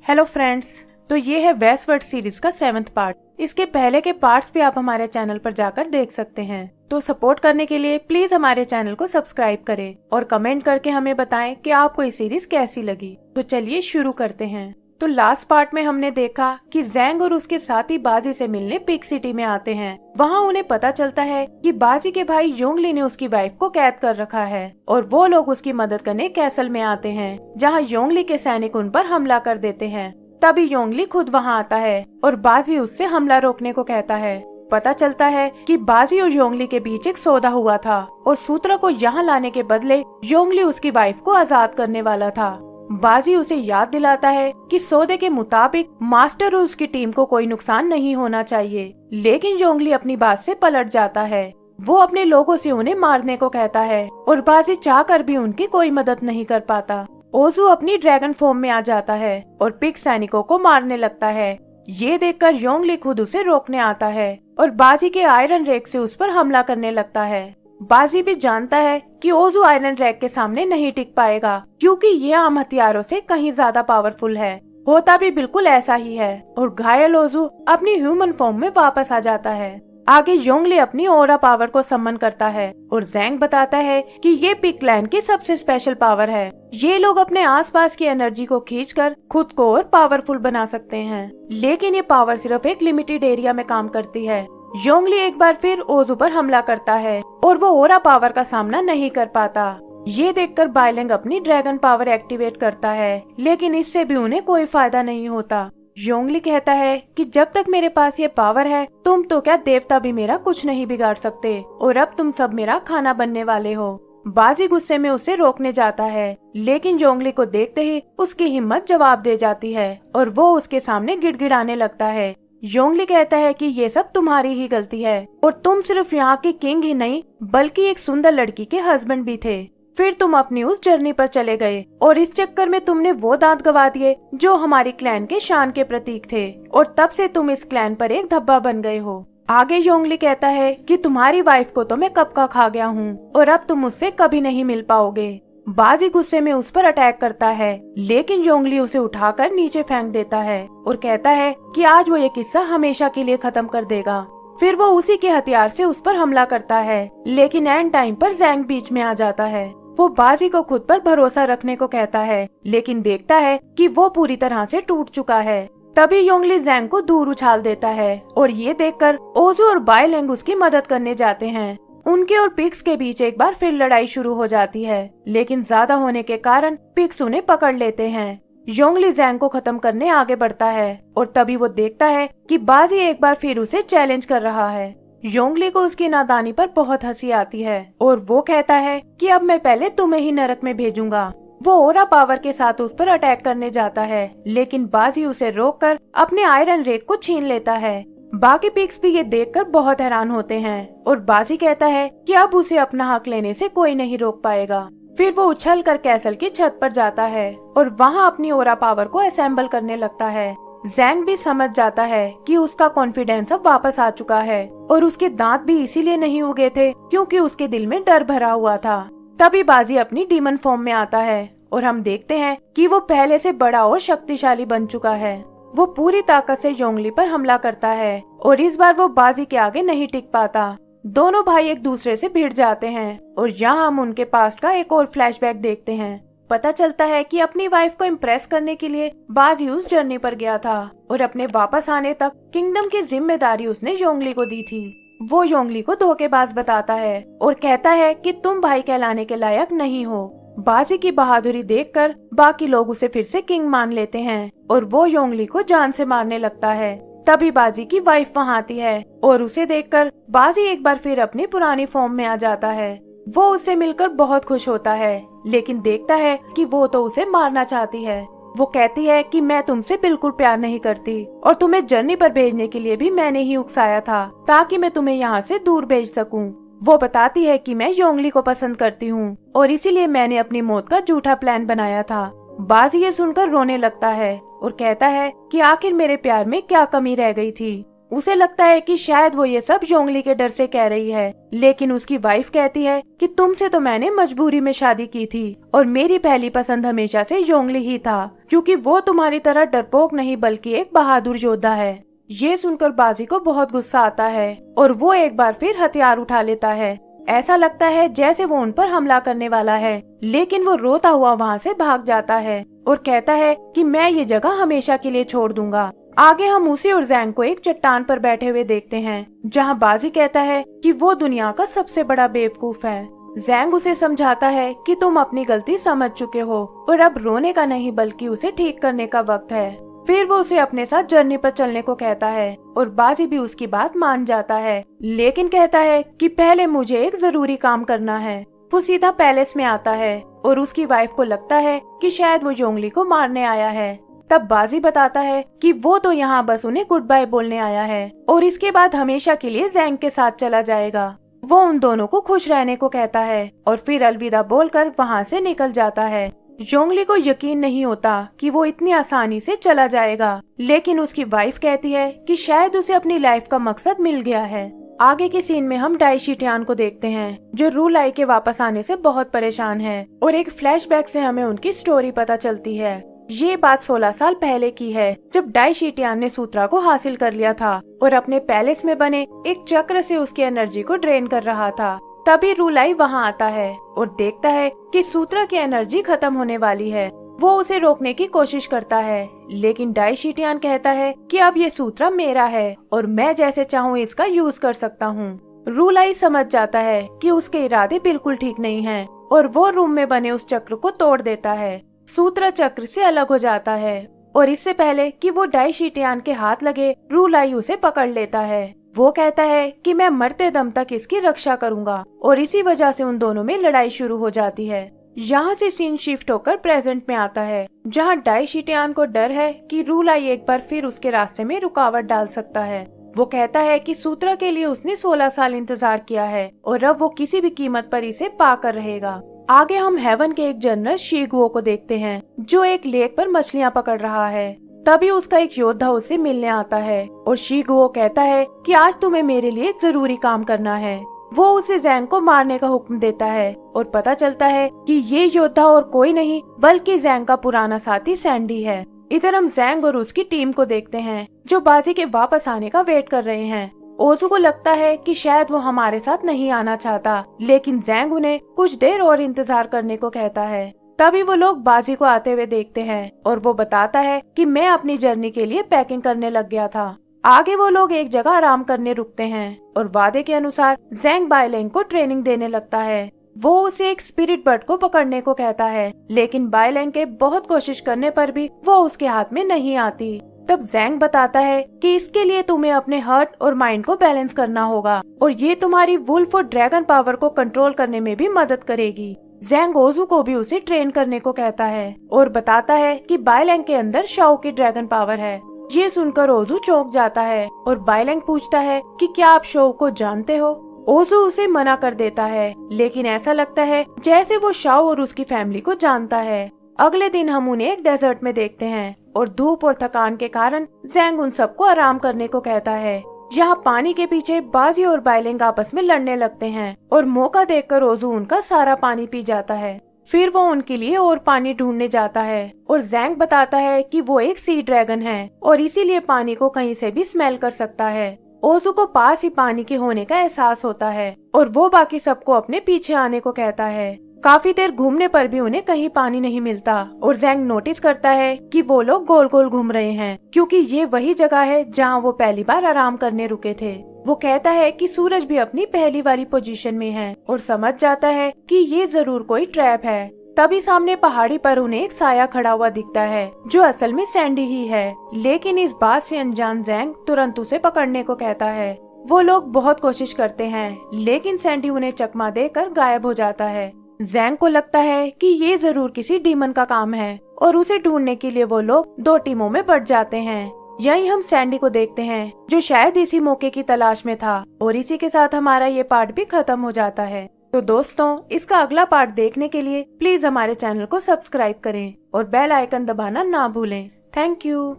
Hello friends, तो ये है वेस्टवर्ल्ड सीरीज का 7th पार्ट। इसके पहले के पार्ट्स भी आप हमारे चैनल पर जाकर देख सकते हैं। तो सपोर्ट करने के लिए प्लीज हमारे चैनल को सब्सक्राइब करें और कमेंट करके हमें बताएं कि आपको ये सीरीज कैसी लगी। तो चलिए शुरू करते हैं। तो लास्ट पार्ट में हमने देखा कि जैंग और उसके साथी बाजी से मिलने पिग सिटी में आते हैं। वहाँ उन्हें पता चलता है कि बाजी के भाई योंगली ने उसकी वाइफ को कैद कर रखा है और वो लोग उसकी मदद करने कैसल में आते हैं, जहाँ योंगली के सैनिक उन पर हमला कर देते हैं। तभी योंगली खुद वहाँ आता है और बाजी उससे हमला रोकने को कहता है। पता चलता है कि बाजी और योंगली के बीच एक सौदा हुआ था और सूत्रा को यहाँ लाने के बदले योंगली उसकी वाइफ को आजाद करने वाला था। बाजी उसे याद दिलाता है कि सौदे के मुताबिक मास्टर और उसकी टीम को कोई नुकसान नहीं होना चाहिए, लेकिन योंगली अपनी बात से पलट जाता है। वो अपने लोगों से उन्हें मारने को कहता है और बाजी चाहकर भी उनकी कोई मदद नहीं कर पाता। ओजू अपनी ड्रैगन फॉर्म में आ जाता है और पिग सैनिकों को मारने लगता है। ये देखकर योंगली खुद उसे रोकने आता है और बाजी के आयरन रेक से उस पर हमला करने लगता है। बाजी भी जानता है कि ओजू आयरन रैक के सामने नहीं टिक पाएगा, क्योंकि ये आम हथियारों से कहीं ज्यादा पावरफुल है। होता भी बिल्कुल ऐसा ही है और घायल ओजू अपनी ह्यूमन फॉर्म में वापस आ जाता है। आगे योंगली अपनी ओरा पावर को समन करता है और जैंग बताता है कि ये पिग क्लैन की सबसे स्पेशल पावर है। ये लोग अपने आसपास की एनर्जी को खींचकर खुद को और पावरफुल बना सकते हैं, लेकिन ये पावर सिर्फ एक लिमिटेड एरिया में काम करती है। योंगली एक बार फिर ओजू पर हमला करता है और वो ओरा पावर का सामना नहीं कर पाता। ये देखकर बाइलेंग अपनी ड्रैगन पावर एक्टिवेट करता है, लेकिन इससे भी उन्हें कोई फायदा नहीं होता। योंगली कहता है कि जब तक मेरे पास ये पावर है, तुम तो क्या देवता भी मेरा कुछ नहीं बिगाड़ सकते और अब तुम सब मेरा खाना बनने वाले हो। बाजी गुस्से में उसे रोकने जाता है, लेकिन योंगली को देखते ही उसकी हिम्मत जवाब दे जाती है और वो उसके सामने गिड़गिड़ाने लगता है। योंगली कहता है कि ये सब तुम्हारी ही गलती है और तुम सिर्फ यहाँ की किंग ही नहीं बल्कि एक सुंदर लड़की के हस्बैंड भी थे। फिर तुम अपनी उस जर्नी पर चले गए और इस चक्कर में तुमने वो दांत गवा दिए जो हमारी क्लैन के शान के प्रतीक थे, और तब से तुम इस क्लैन पर एक धब्बा बन गए हो। आगे योंगली कहता है कि तुम्हारी वाइफ को तो मैं कब का खा गया हूँ और अब तुम उससे कभी नहीं मिल पाओगे। बाजी गुस्से में उस पर अटैक करता है, लेकिन योंगली उसे उठाकर नीचे फेंक देता है और कहता है कि आज वो ये किस्सा हमेशा के लिए खत्म कर देगा। फिर वो उसी के हथियार से उस पर हमला करता है, लेकिन एंड टाइम पर जैंग बीच में आ जाता है। वो बाजी को खुद पर भरोसा रखने को कहता है, लेकिन देखता है कि वो पूरी तरह से टूट चुका है। तभी योंगली जैंग को दूर उछाल देता है और ये देखकर ओजू और बाइलेंग उसकी मदद करने जाते हैं। उनके और पिग्स के बीच एक बार फिर लड़ाई शुरू हो जाती है, लेकिन ज्यादा होने के कारण पिग्स उन्हें पकड़ लेते हैं। योंगली जैंग को खत्म करने आगे बढ़ता है और तभी वो देखता है कि बाजी एक बार फिर उसे चैलेंज कर रहा है। योंगली को उसकी नादानी पर बहुत हंसी आती है और वो कहता है कि अब मैं पहले तुम्हें ही नरक में भेजूंगा। वो ओरा पावर के साथ उस पर अटैक करने जाता है, लेकिन बाजी उसे रोककर अपने आयरन रेक को छीन लेता है। बाकी पिग्स भी ये देखकर बहुत हैरान होते हैं और बाजी कहता है कि अब उसे अपना हक लेने से कोई नहीं रोक पाएगा। फिर वो उछलकर कैसल की छत पर जाता है और वहाँ अपनी ओरा पावर को असेंबल करने लगता है। जैंग भी समझ जाता है कि उसका कॉन्फिडेंस अब वापस आ चुका है और उसके दांत भी इसीलिए नहीं उगे थे क्योंकि उसके दिल में डर भरा हुआ था। तभी बाजी अपनी डीमन फॉर्म में आता है और हम देखते हैं कि वो पहले से बड़ा और शक्तिशाली बन चुका है। वो पूरी ताकत से योंगली पर हमला करता है और इस बार वो बाजी के आगे नहीं टिक पाता। दोनों भाई एक दूसरे से भिड़ जाते हैं और यहाँ हम उनके पास्ट का एक और फ्लैशबैक देखते हैं। पता चलता है कि अपनी वाइफ को इम्प्रेस करने के लिए बाजी उस जर्नी पर गया था और अपने वापस आने तक किंगडम की जिम्मेदारी उसने योंगली को दी थी। वो योंगली को धोखेबाज बताता है और कहता है कि तुम भाई कहलाने के लायक नहीं हो। बाजी की बहादुरी देखकर बाकी लोग उसे फिर से किंग मान लेते हैं और वो योंगली को जान से मारने लगता है। तभी बाजी की वाइफ वहाँ आती है और उसे देखकर बाजी एक बार फिर अपनी पुरानी फॉर्म में आ जाता है। वो उससे मिलकर बहुत खुश होता है, लेकिन देखता है कि वो तो उसे मारना चाहती है। वो कहती है कि मैं तुमसे बिल्कुल प्यार नहीं करती और तुम्हें जर्नी पर भेजने के लिए भी मैंने ही उकसाया था ताकि मैं तुम्हें यहाँ से दूर भेज सकूं। वो बताती है कि मैं योंगली को पसंद करती हूँ और इसीलिए मैंने अपनी मौत का झूठा प्लान बनाया था। बाजी ये सुनकर रोने लगता है और कहता है कि आखिर मेरे प्यार में क्या कमी रह गई थी। उसे लगता है कि शायद वो ये सब जोंगली के डर से कह रही है, लेकिन उसकी वाइफ कहती है कि तुमसे तो मैंने मजबूरी में शादी की थी और मेरी पहली पसंद हमेशा से जोंगली ही था, क्योंकि वो तुम्हारी तरह डरपोक नहीं बल्कि एक बहादुर योद्धा है। ये सुनकर बाजी को बहुत गुस्सा आता है और वो एक बार फिर हथियार उठा लेता है। ऐसा लगता है जैसे वो उन पर हमला करने वाला है, लेकिन वो रोता हुआ वहाँ से भाग जाता है और कहता है कि मैं ये जगह हमेशा के लिए छोड़ दूंगा। आगे हम उसी और जैंग को एक चट्टान पर बैठे हुए देखते हैं, जहाँ बाजी कहता है कि वो दुनिया का सबसे बड़ा बेवकूफ है। जैंग उसे समझाता है कि तुम अपनी गलती समझ चुके हो और अब रोने का नहीं बल्कि उसे ठीक करने का वक्त है। फिर वो उसे अपने साथ जर्नी पर चलने को कहता है और बाजी भी उसकी बात मान जाता है, लेकिन कहता है कि पहले मुझे एक जरूरी काम करना है। वो सीधा पैलेस में आता है और उसकी वाइफ को लगता है कि शायद वो जोंगली को मारने आया है। तब बाजी बताता है कि वो तो यहाँ बस उन्हें गुड बाय बोलने आया है और इसके बाद हमेशा के लिए जैंग के साथ चला जाएगा। वो उन दोनों को खुश रहने को कहता है और फिर अलविदा बोलकर वहाँ से निकल जाता है। जोंगली को यकीन नहीं होता कि वो इतनी आसानी से चला जाएगा, लेकिन उसकी वाइफ कहती है कि शायद उसे अपनी लाइफ का मकसद मिल गया है। आगे के सीन में हम डाई शीटियान को देखते हैं, जो रू लाई के वापस आने से बहुत परेशान है और एक फ्लैशबैक से हमें उनकी स्टोरी पता चलती है। ये बात 16 साल पहले की है, जब डाई शीटियान ने सूत्रा को हासिल कर लिया था और अपने पैलेस में बने एक चक्र से उसकी एनर्जी को ड्रेन कर रहा था। तभी रू लाई वहाँ आता है और देखता है कि सूत्रा की एनर्जी खत्म होने वाली है। वो उसे रोकने की कोशिश करता है, लेकिन डाई शीटियान कहता है कि अब ये सूत्रा मेरा है और मैं जैसे चाहूँ इसका यूज कर सकता हूँ। रू लाई समझ जाता है कि उसके इरादे बिल्कुल ठीक नहीं हैं और वो रूम में बने उस चक्र को तोड़ देता है। सूत्रा चक्र से अलग हो जाता है और इससे पहले कि वो डाई शीटियान के हाथ लगे, रू लाई उसे पकड़ लेता है। वो कहता है कि मैं मरते दम तक इसकी रक्षा करूंगा और इसी वजह से उन दोनों में लड़ाई शुरू हो जाती है। यहाँ से सीन शिफ्ट होकर प्रेजेंट में आता है, जहाँ डाई शीटियान को डर है कि रू लाई एक बार फिर उसके रास्ते में रुकावट डाल सकता है। वो कहता है कि सूत्रा के लिए उसने 16 साल इंतजार किया है और अब वो किसी भी कीमत पर इसे पाकर रहेगा। आगे हम हेवन के एक जनरल शीगुओ को देखते हैं, जो एक लेक पर मछलियाँ पकड़ रहा है। तभी उसका एक योद्धा उसे मिलने आता है और शीगुओ कहता है कि आज तुम्हें मेरे लिए एक जरूरी काम करना है। वो उसे जैंग को मारने का हुक्म देता है और पता चलता है कि ये योद्धा और कोई नहीं बल्कि जैंग का पुराना साथी सैंडी है। इधर हम जैंग और उसकी टीम को देखते हैं, जो बाजी के वापस आने का वेट कर रहे हैं। ओजू को लगता है कि शायद वो हमारे साथ नहीं आना चाहता, लेकिन जैंग उन्हें कुछ देर और इंतजार करने को कहता है। तभी वो लोग बाजी को आते हुए देखते हैं और वो बताता है कि मैं अपनी जर्नी के लिए पैकिंग करने लग गया था। आगे वो लोग एक जगह आराम करने रुकते हैं और वादे के अनुसार जैंग बाइलेंग को ट्रेनिंग देने लगता है। वो उसे एक स्पिरिट बर्ड को पकड़ने को कहता है, लेकिन बाइलेंग के बहुत कोशिश करने पर भी वो उसके हाथ में नहीं आती। तब जैंग बताता है कि इसके लिए तुम्हें अपने हार्ट और माइंड को बैलेंस करना होगा और ये तुम्हारी वुल्फ और ड्रैगन पावर को कंट्रोल करने में भी मदद करेगी। जैंग ओजू को भी उसे ट्रेन करने को कहता है और बताता है कि बाइलेंग के अंदर शाओ की ड्रैगन पावर है। ये सुनकर ओजू चौंक जाता है और बाइलेंग पूछता है कि क्या आप शाओ को जानते हो। ओजू उसे मना कर देता है, लेकिन ऐसा लगता है जैसे वो शाओ और उसकी फैमिली को जानता है। अगले दिन हम उन्हें एक डेजर्ट में देखते हैं और धूप और थकान के कारण जैंग उन सबको आराम करने को कहता है। यहाँ पानी के पीछे बाजी और बाइलेंग आपस में लड़ने लगते हैं और मौका देखकर ओजू उनका सारा पानी पी जाता है। फिर वो उनके लिए और पानी ढूंढने जाता है और जैंग बताता है कि वो एक सी ड्रैगन है और इसीलिए पानी को कहीं से भी स्मेल कर सकता है। ओजू को पास ही पानी के होने का एहसास होता है और वो बाकी सबको अपने पीछे आने को कहता है। काफी देर घूमने पर भी उन्हें कहीं पानी नहीं मिलता और जैंग नोटिस करता है कि वो लोग गोल गोल घूम रहे हैं, क्योंकि ये वही जगह है जहाँ वो पहली बार आराम करने रुके थे। वो कहता है कि सूरज भी अपनी पहली वाली पोजीशन में है और समझ जाता है कि ये जरूर कोई ट्रैप है। तभी सामने पहाड़ी पर उन्हें एक साया खड़ा हुआ दिखता है, जो असल में सैंडी ही है, लेकिन इस बात से अनजान जैंग तुरंत उसे पकड़ने को कहता है। वो लोग बहुत कोशिश करते हैं, लेकिन सैंडी उन्हें चकमा देकर गायब हो जाता है। जैंग को लगता है कि ये जरूर किसी डीमन का काम है और उसे ढूंढने के लिए वो लोग 2 टीमों में बट जाते हैं। यहीं हम सैंडी को देखते हैं, जो शायद इसी मौके की तलाश में था और इसी के साथ हमारा ये पार्ट भी खत्म हो जाता है। तो दोस्तों, इसका अगला पार्ट देखने के लिए प्लीज हमारे चैनल को सब्सक्राइब करें और बेल आइकन दबाना ना भूलें। Thank you.